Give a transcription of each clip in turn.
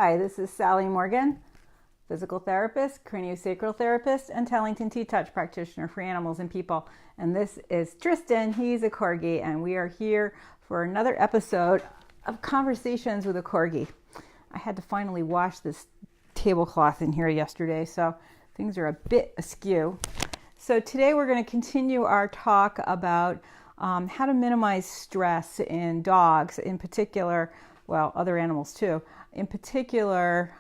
Hi, this is Sally Morgan, physical therapist, craniosacral therapist, and Tellington TTouch practitioner for animals and people. And this is Tristan. He's a Corgi, and we are here for another episode of Conversations with a Corgi. I had to finally wash this tablecloth in here yesterday, so things are a bit askew. So today we're going to continue our talk about how to minimize stress in dogs, in particular, well, other animals too, in particular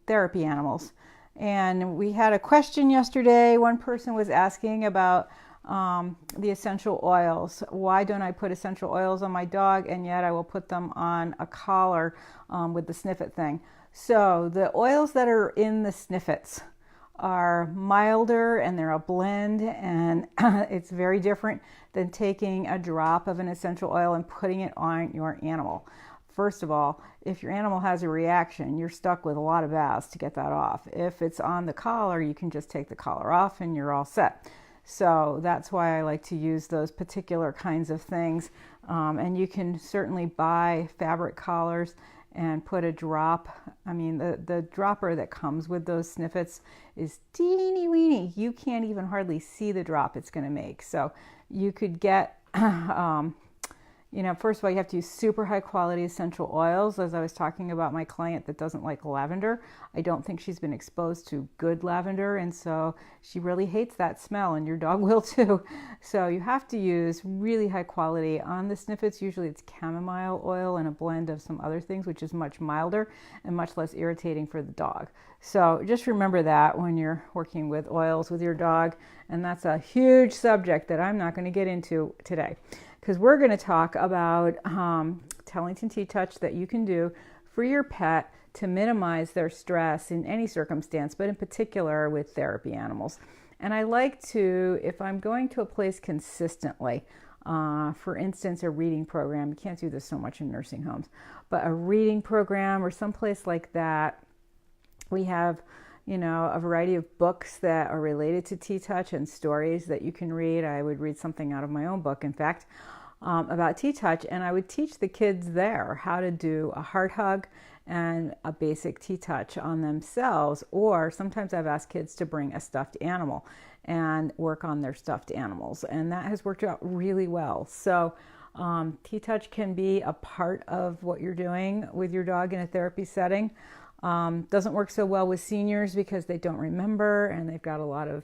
therapy animals. And we had a question yesterday. One person was asking about the essential oils. Why don't I put essential oils on my dog, and yet I will put them on a collar with the sniffet thing? So the oils that are in the sniffets are milder, and they're a blend, and it's very different than taking a drop of an essential oil and putting it on your animal. First of all, if your animal has a reaction, you're stuck with a lot of baths to get that off. If it's on the collar, you can just take the collar off and you're all set. So that's why I like to use those particular kinds of things. And you can certainly buy fabric collars and put a drop. I mean, the dropper that comes with those sniffets is teeny weeny. You can't even hardly see the drop it's going to make. So you could get, first of all, you have to use super high quality essential oils. As I was talking about my client that doesn't like lavender, I don't think she's been exposed to good lavender, and so she really hates that smell, and your dog will too. So you have to use really high quality. On the sniffets, usually it's chamomile oil and a blend of some other things, which is much milder and much less irritating for the dog. So just remember that when you're working with oils with your dog, and that's a huge subject that I'm not going to get into today, because we're going to talk about Tellington TTouch that you can do for your pet to minimize their stress in any circumstance, but in particular with therapy animals. And I like to, if I'm going to a place consistently, for instance, a reading program, you can't do this so much in nursing homes, but a reading program or someplace like that, we have a variety of books that are related to TTouch and stories that you can read. I would read something out of my own book, in fact, about TTouch, and I would teach the kids there how to do a heart hug and a basic TTouch on themselves. Or sometimes I've asked kids to bring a stuffed animal and work on their stuffed animals, and that has worked out really well. So TTouch can be a part of what you're doing with your dog in a therapy setting. Doesn't work so well with seniors because they don't remember and they've got a lot of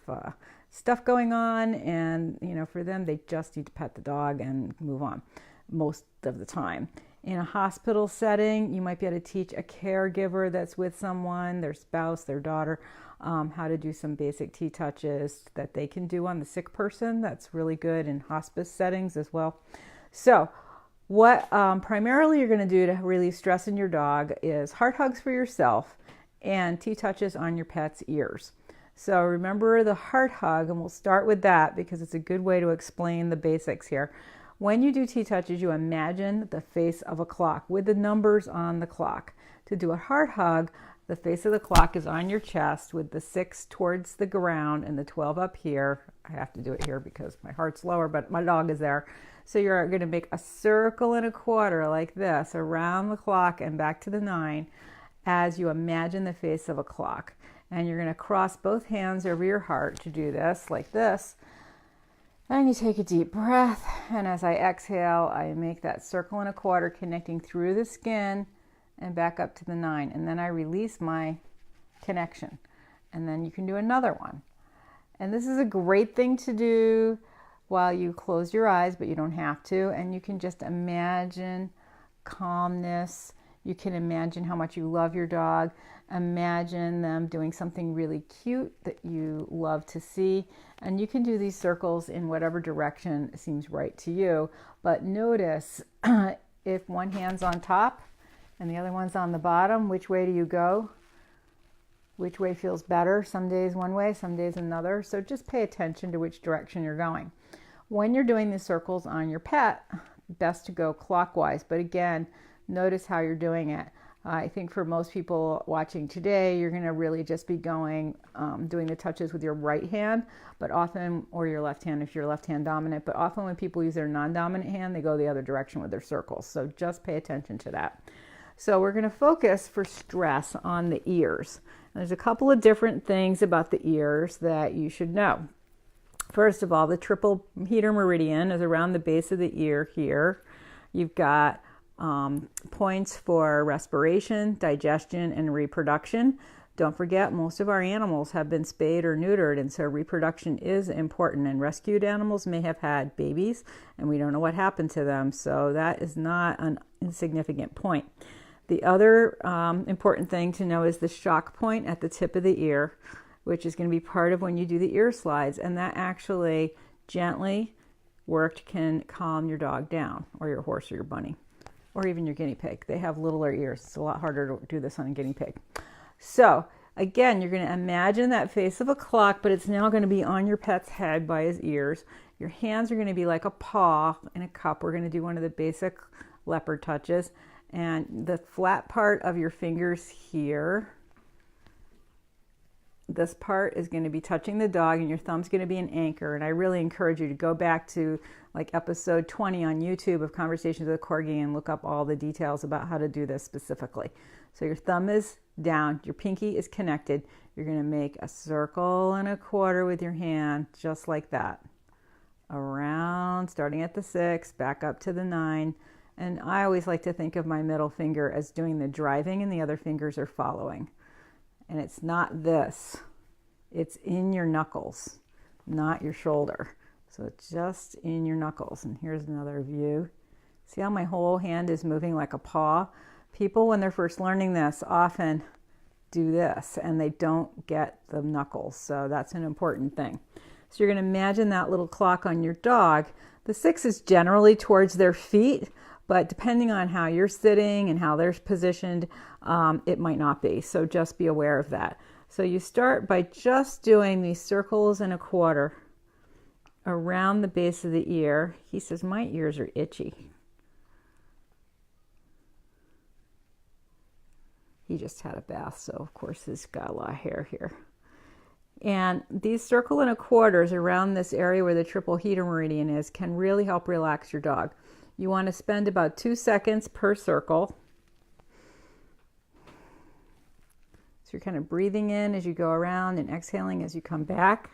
stuff going on, and for them they just need to pet the dog and move on most of the time. In a hospital setting, you might be able to teach a caregiver that's with someone, their spouse, their daughter, how to do some basic TTouches that they can do on the sick person. That's really good in hospice settings as well. So what primarily you're going to do to relieve stress in your dog is heart hugs for yourself and TTouches on your pet's ears. So remember the heart hug, and we'll start with that because it's a good way to explain the basics here. When you do TTouches, you imagine the face of a clock with the numbers on the clock. To do a heart hug, the face of the clock is on your chest with the 6 towards the ground and the 12 up here. I have to do it here because my heart's lower, but my dog is there. So you're going to make a circle and a quarter like this around the clock and back to the 9 as you imagine the face of a clock. And you're going to cross both hands over your heart to do this like this. And you take a deep breath, and as I exhale, I make that circle and a quarter connecting through the skin and back up to the 9. And then I release my connection. And then you can do another one. And this is a great thing to do while you close your eyes, but you don't have to. And you can just imagine calmness. You can imagine how much you love your dog. Imagine them doing something really cute that you love to see. And you can do these circles in whatever direction seems right to you. But notice if one hand's on top and the other one's on the bottom, which way do you go? Which way feels better? Some days one way, some days another. So just pay attention to which direction you're going. When you're doing the circles on your pet, best to go clockwise. But again, notice how you're doing it. I think for most people watching today, you're going to really just be going, doing the touches with your right hand, but often, or your left hand if you're left hand dominant, but often when people use their non-dominant hand, they go the other direction with their circles. So just pay attention to that. So we're going to focus for stress on the ears. And there's a couple of different things about the ears that you should know. First of all, the triple heater meridian is around the base of the ear here. You've got points for respiration, digestion, and reproduction. Don't forget, most of our animals have been spayed or neutered, and so reproduction is important. And rescued animals may have had babies, and we don't know what happened to them, so that is not an insignificant point. The other important thing to know is the shock point at the tip of the ear, which is going to be part of when you do the ear slides, and that actually gently worked can calm your dog down, or your horse or your bunny, or even your guinea pig. They have littler ears. It's a lot harder to do this on a guinea pig. So again, you're going to imagine that face of a clock, but it's now going to be on your pet's head by his ears. Your hands are going to be like a paw in a cup. We're going to do one of the basic leopard touches. And the flat part of your fingers here, this part is going to be touching the dog, and your thumb's going to be an anchor. And I really encourage you to go back to like episode 20 on YouTube of Conversations with Corgi and look up all the details about how to do this specifically. So your thumb is down, your pinky is connected. You're going to make a circle and a quarter with your hand, just like that. Around, starting at the 6, back up to the 9. And I always like to think of my middle finger as doing the driving, and the other fingers are following. And it's not this. It's in your knuckles, not your shoulder. So it's just in your knuckles. And here's another view. See how my whole hand is moving like a paw? People, when they're first learning this, often do this, and they don't get the knuckles. So that's an important thing. So you're going to imagine that little clock on your dog. The 6 is generally towards their feet, but depending on how you're sitting and how they're positioned, it might not be. So just be aware of that. So you start by just doing these circles and a quarter around the base of the ear. He says, my ears are itchy. He just had a bath, so of course he's got a lot of hair here. And these circle and a quarters around this area where the triple heater meridian is can really help relax your dog. You want to spend about 2 seconds per circle. So you're kind of breathing in as you go around and exhaling as you come back.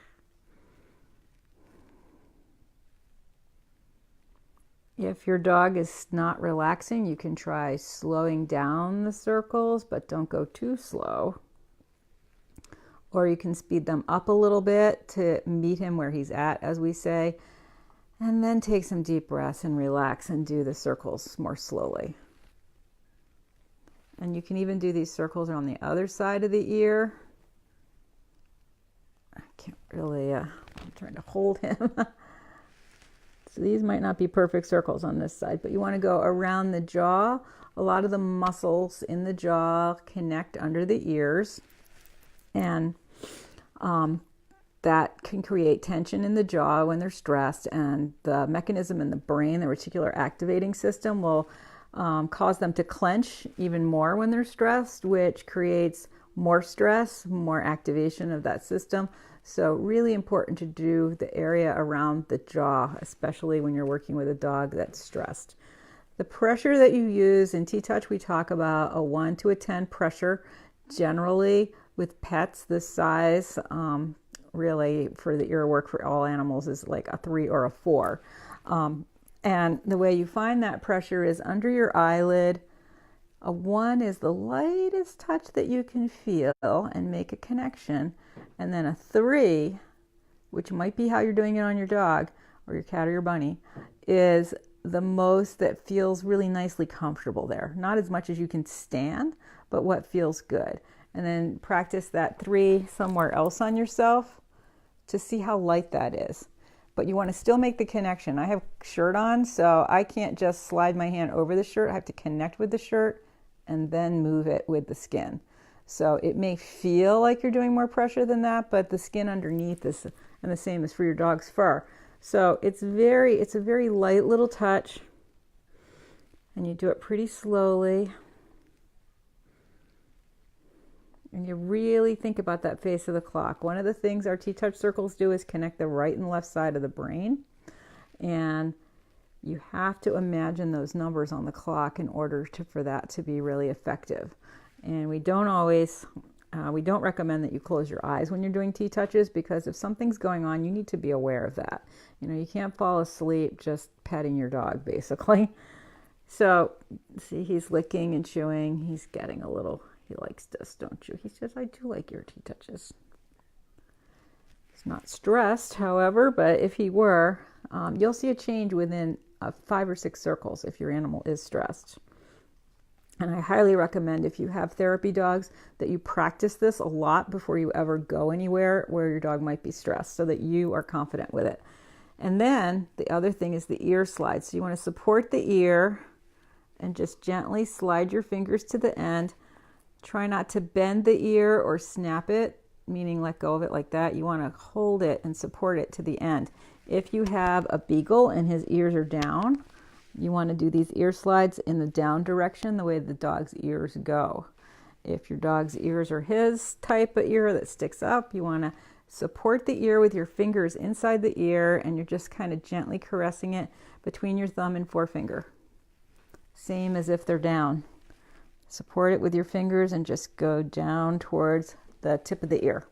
If your dog is not relaxing, you can try slowing down the circles, but don't go too slow. Or you can speed them up a little bit to meet him where he's at, as we say, and then take some deep breaths and relax and do the circles more slowly. And you can even do these circles on the other side of the ear. I can't really, I'm trying to hold him. So these might not be perfect circles on this side, but you want to go around the jaw. A lot of the muscles in the jaw connect under the ears, and that can create tension in the jaw when they're stressed, and the mechanism in the brain, the reticular activating system, will cause them to clench even more when they're stressed, which creates more stress, more activation of that system. So really important to do the area around the jaw, especially when you're working with a dog that's stressed. The pressure that you use in TTouch, we talk about a 1 to a 10 pressure. Generally, with pets this size, really for the ear work for all animals is like a 3 or a 4. And the way you find that pressure is under your eyelid. A 1 is the lightest touch that you can feel and make a connection. And then a 3, which might be how you're doing it on your dog or your cat or your bunny, is the most that feels really nicely comfortable there. Not as much as you can stand, but what feels good. And then practice that 3 somewhere else on yourself to see how light that is. But you want to still make the connection. I have a shirt on, so I can't just slide my hand over the shirt. I have to connect with the shirt and then move it with the skin. So it may feel like you're doing more pressure than that, but the skin underneath is, and the same is for your dog's fur. So it's a very light little touch, and you do it pretty slowly. And you really think about that face of the clock. One of the things our TTouch circles do is connect the right and left side of the brain. And You have to imagine those numbers on the clock in order for that to be really effective. And we don't recommend that you close your eyes when you're doing TTouches, because if something's going on, you need to be aware of that. You can't fall asleep just petting your dog, basically. So, see, he's licking and chewing. He's getting a little, he likes this, don't you? He says, I do like your TTouches. He's not stressed, however, but if he were, you'll see a change within 5 or 6 circles if your animal is stressed. And I highly recommend, if you have therapy dogs, that you practice this a lot before you ever go anywhere where your dog might be stressed, so that you are confident with it. And then the other thing is the ear slide. So you want to support the ear and just gently slide your fingers to the end. Try not to bend the ear or snap it, meaning let go of it like that. You want to hold it and support it to the end. If you have a beagle and his ears are down, you want to do these ear slides in the down direction, the way the dog's ears go. If your dog's ears are his type of ear that sticks up, you want to support the ear with your fingers inside the ear, and you're just kind of gently caressing it between your thumb and forefinger. Same as if they're down. Support it with your fingers and just go down towards the tip of the ear.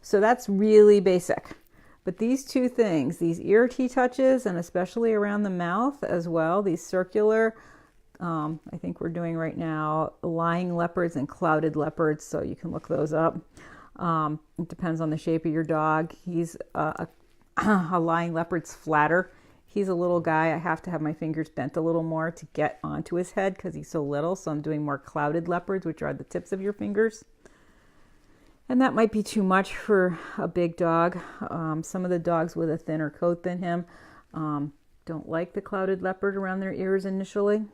So that's really basic. But these two things, these ear TTouches, and especially around the mouth as well, these circular, I think we're doing right now, lying leopards and clouded leopards, so you can look those up. It depends on the shape of your dog. He's a lying leopard's flatter. He's a little guy. I have to have my fingers bent a little more to get onto his head because he's so little. So I'm doing more clouded leopards, which are the tips of your fingers. And that might be too much for a big dog. Some of the dogs with a thinner coat than him don't like the clouded leopard around their ears initially.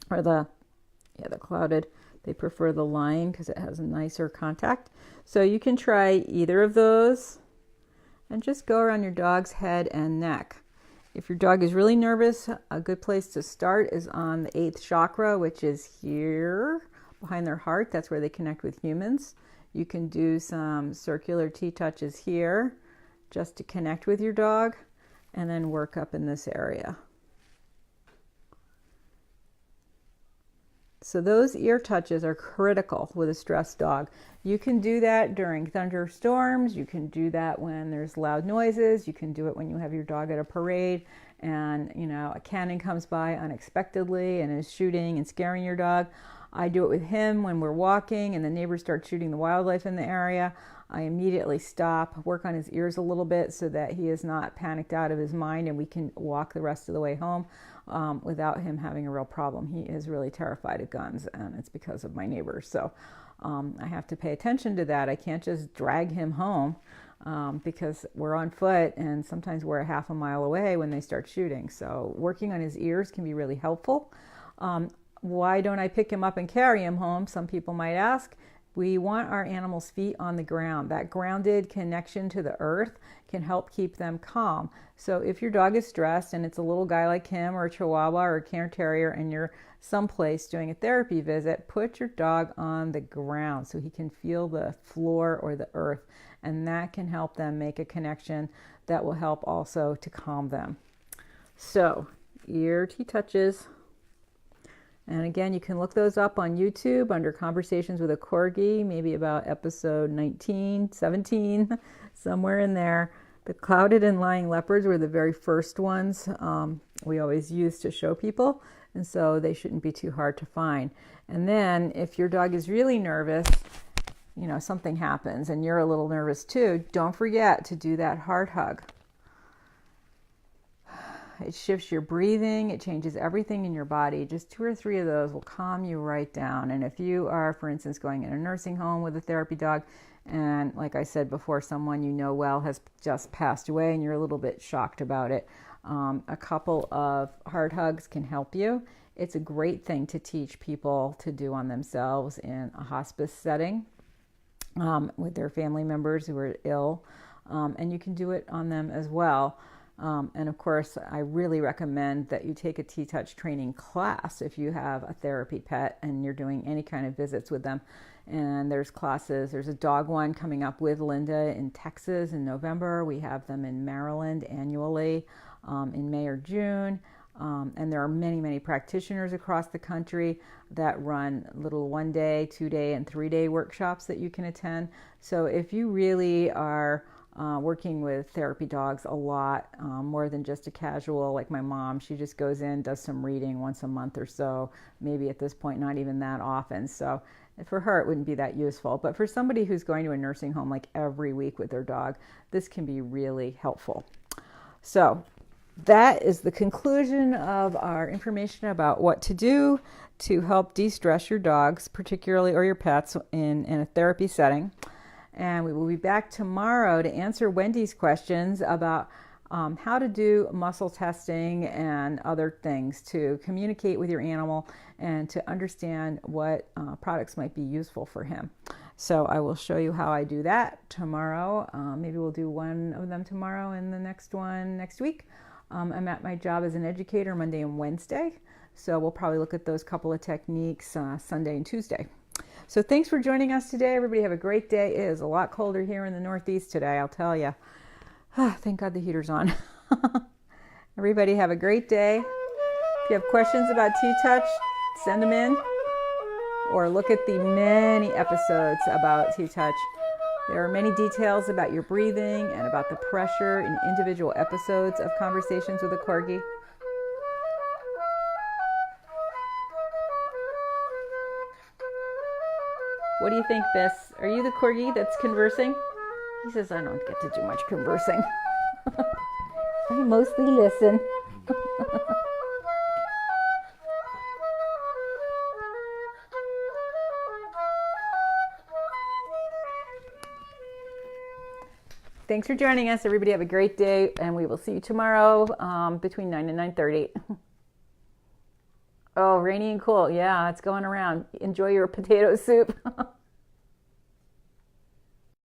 Or the clouded. They prefer the lying because it has a nicer contact. So you can try either of those and just go around your dog's head and neck. If your dog is really nervous, a good place to start is on the 8th chakra, which is here behind their heart. That's where they connect with humans. You can do some circular TTouches here just to connect with your dog, and then work up in this area. So those ear touches are critical with a stressed dog. You can do that during thunderstorms. You can do that when there's loud noises. You can do it when you have your dog at a parade and, a cannon comes by unexpectedly and is shooting and scaring your dog. I do it with him when we're walking and the neighbors start shooting the wildlife in the area. I immediately stop, work on his ears a little bit so that he is not panicked out of his mind, and we can walk the rest of the way home without him having a real problem. He is really terrified of guns, and it's because of my neighbors. So I have to pay attention to that. I can't just drag him home because we're on foot, and sometimes we're a half a mile away when they start shooting. So working on his ears can be really helpful. Why don't I pick him up and carry him home? Some people might ask. We want our animals' feet on the ground. That grounded connection to the earth can help keep them calm. So if your dog is stressed and it's a little guy like him or a Chihuahua or a Cairn Terrier and you're someplace doing a therapy visit, put your dog on the ground so he can feel the floor or the earth. And that can help them make a connection that will help also to calm them. So ear TTouches. And again, you can look those up on YouTube under Conversations with a Corgi, maybe about episode 19, 17, somewhere in there. The clouded and lying leopards were the very first ones we always use to show people, and so they shouldn't be too hard to find. And then if your dog is really nervous, something happens and you're a little nervous too, don't forget to do that heart hug. It shifts your breathing. It changes everything in your body. Just 2 or 3 of those will calm you right down. And if you are, for instance, going in a nursing home with a therapy dog, and like I said before, someone you know well has just passed away and you're a little bit shocked about it, a couple of heart hugs can help you. It's a great thing to teach people to do on themselves in a hospice setting with their family members who are ill. And you can do it on them as well. And of course, I really recommend that you take a T-Touch training class if you have a therapy pet and you're doing any kind of visits with them. And there's classes. There's a dog one coming up with Linda in Texas in November. We have them in Maryland annually in May or June. And there are many, many practitioners across the country that run little 1-day, 2-day, and 3-day workshops that you can attend. So if you really are working with therapy dogs a lot, more than just a casual, like my mom, she just goes in, does some reading once a month or so, maybe at this point not even that often. So for her it wouldn't be that useful, but for somebody who's going to a nursing home like every week with their dog, this can be really helpful. So that is the conclusion of our information about what to do to help de-stress your dogs, particularly, or your pets in a therapy setting. And we will be back tomorrow to answer Wendy's questions about how to do muscle testing and other things to communicate with your animal and to understand what products might be useful for him. So I will show you how I do that tomorrow. Maybe we'll do one of them tomorrow and the next one next week. I'm at my job as an educator Monday and Wednesday, so we'll probably look at those couple of techniques Sunday and Tuesday. So thanks for joining us today. Everybody have a great day. It is a lot colder here in the Northeast today, I'll tell you. Thank God the heater's on. Everybody have a great day. If you have questions about T-Touch, send them in, or look at the many episodes about T-Touch. There are many details about your breathing and about the pressure in individual episodes of Conversations with a Corgi. What do you think, Biss? Are you the Corgi that's conversing? He says, I don't get to do much conversing. I mostly listen. Thanks for joining us. Everybody have a great day, and we will see you tomorrow between 9 and 9:30. Oh, rainy and cool. Yeah, it's going around. Enjoy your potato soup.